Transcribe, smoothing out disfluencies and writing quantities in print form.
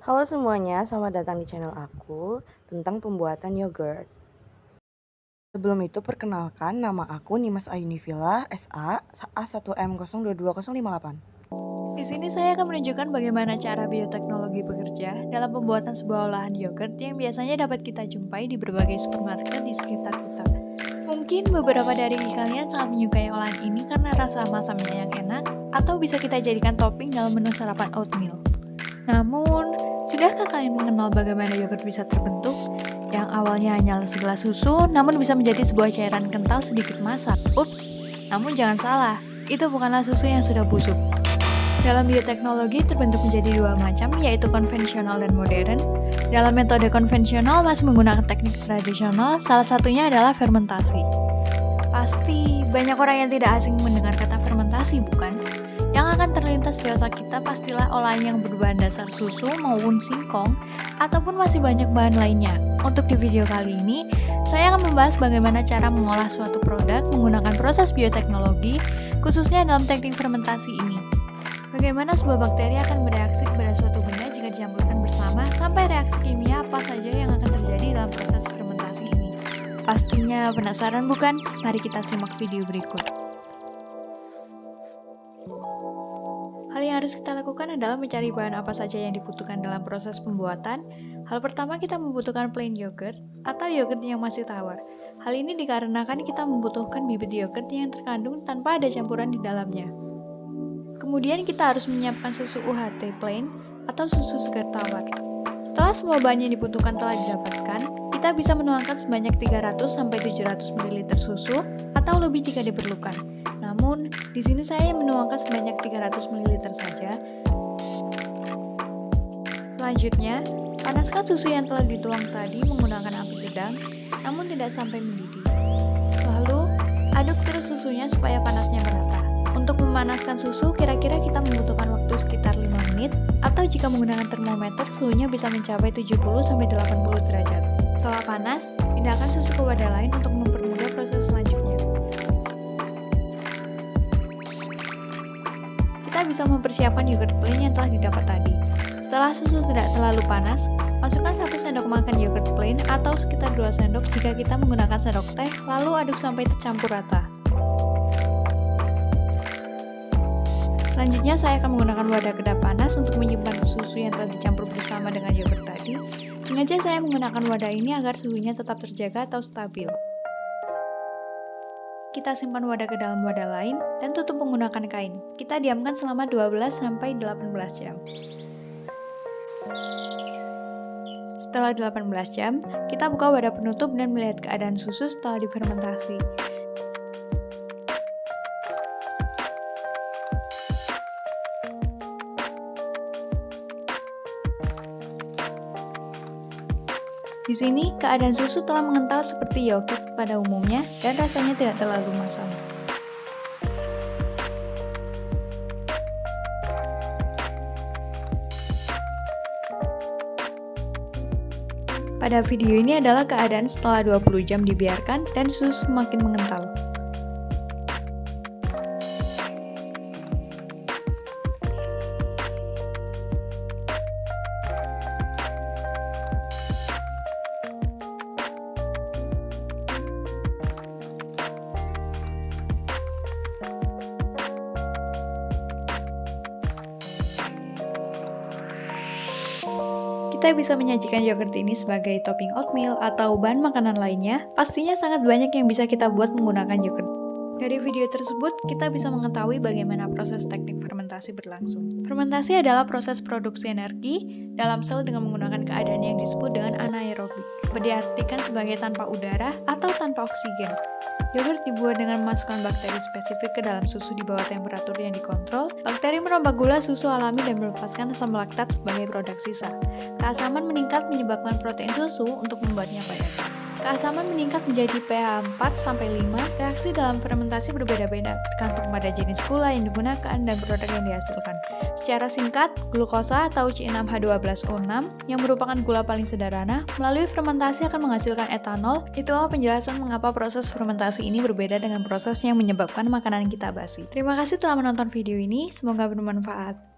Halo semuanya, selamat datang di channel aku tentang pembuatan yogurt. Sebelum itu perkenalkan, nama aku Nimas Ayunifila, SA A1M022058. Di sini saya akan menunjukkan bagaimana cara bioteknologi bekerja dalam pembuatan sebuah olahan yogurt yang biasanya dapat kita jumpai di berbagai supermarket di sekitar kita. Mungkin beberapa dari kalian sangat menyukai olahan ini karena rasa masamnya yang enak, atau bisa kita jadikan topping dalam menu sarapan oatmeal. Namun, sudahkah kalian mengenal bagaimana yogurt bisa terbentuk? Yang awalnya hanyalah segelas susu, namun bisa menjadi sebuah cairan kental sedikit masak. Ups, namun jangan salah, itu bukanlah susu yang sudah busuk. Dalam bioteknologi terbentuk menjadi dua macam, yaitu konvensional dan modern. Dalam metode konvensional masih menggunakan teknik tradisional, salah satunya adalah fermentasi. Pasti banyak orang yang tidak asing mendengar kata fermentasi, bukan? Yang akan terlintas di otak kita pastilah olahan yang berbahan dasar susu maupun singkong, ataupun masih banyak bahan lainnya. Untuk di video kali ini, saya akan membahas bagaimana cara mengolah suatu produk menggunakan proses bioteknologi, khususnya dalam teknik fermentasi ini. Bagaimana sebuah bakteri akan bereaksi kepada suatu benda jika dicampurkan bersama, sampai reaksi kimia apa saja yang akan terjadi dalam proses fermentasi ini. Pastinya penasaran bukan? Mari kita simak video berikut. Hal yang harus kita lakukan adalah mencari bahan apa saja yang dibutuhkan dalam proses pembuatan. Hal pertama, kita membutuhkan plain yogurt atau yogurt yang masih tawar. Hal ini dikarenakan kita membutuhkan bibit yogurt yang terkandung tanpa ada campuran di dalamnya. Kemudian kita harus menyiapkan susu UHT plain atau susu segar tawar. Setelah semua bahan yang dibutuhkan telah didapatkan, kita bisa menuangkan sebanyak 300-700 ml susu atau lebih jika diperlukan. Namun, di sini saya menuangkan sebanyak 300 ml saja. Selanjutnya, panaskan susu yang telah dituang tadi menggunakan api sedang, namun tidak sampai mendidih. Lalu, aduk terus susunya supaya panasnya merata. Untuk memanaskan susu, kira-kira kita membutuhkan waktu sekitar 5 menit, atau jika menggunakan termometer, suhunya bisa mencapai 70-80 derajat. Setelah panas, pindahkan susu ke wadah lain untuk mempermudah proses selanjutnya. Kita bisa mempersiapkan yogurt plain yang telah didapat tadi. Setelah susu tidak terlalu panas, masukkan 1 sendok makan yogurt plain atau sekitar 2 sendok jika kita menggunakan sendok teh, lalu aduk sampai tercampur rata. Selanjutnya saya akan menggunakan wadah kedap panas untuk menyimpan susu yang telah dicampur bersama dengan yogurt tadi. Sengaja saya menggunakan wadah ini agar suhunya tetap terjaga atau stabil. Kita simpan wadah ke dalam wadah lain dan tutup menggunakan kain. Kita diamkan selama 12-18 jam. Setelah 18 jam, kita buka wadah penutup dan melihat keadaan susu setelah difermentasi. Di sini, keadaan susu telah mengental seperti yogurt pada umumnya dan rasanya tidak terlalu masam. Pada video ini adalah keadaan setelah 20 jam dibiarkan dan susu semakin mengental. Kita bisa menyajikan yogurt ini sebagai topping oatmeal atau bahan makanan lainnya. Pastinya sangat banyak yang bisa kita buat menggunakan yogurt. Dari video tersebut, kita bisa mengetahui bagaimana proses teknik fermentasi berlangsung. Fermentasi adalah proses produksi energi dalam sel dengan menggunakan keadaan yang disebut dengan anaerobik. Diartikan sebagai tanpa udara atau tanpa oksigen. Yogurt dibuat dengan memasukkan bakteri spesifik ke dalam susu di bawah temperatur yang dikontrol. Bakteri merombak gula susu alami dan melepaskan asam laktat sebagai produk sisa. Keasaman meningkat menyebabkan protein susu untuk membuatnya padat. Keasaman meningkat menjadi pH 4-5. Reaksi dalam fermentasi berbeda-beda, tergantung pada jenis gula yang digunakan dan produk yang dihasilkan. Secara singkat, glukosa atau C6H12O6 yang merupakan gula paling sederhana, melalui fermentasi akan menghasilkan etanol. Itulah penjelasan mengapa proses fermentasi ini berbeda dengan proses yang menyebabkan makanan kita basi. Terima kasih telah menonton video ini, semoga bermanfaat.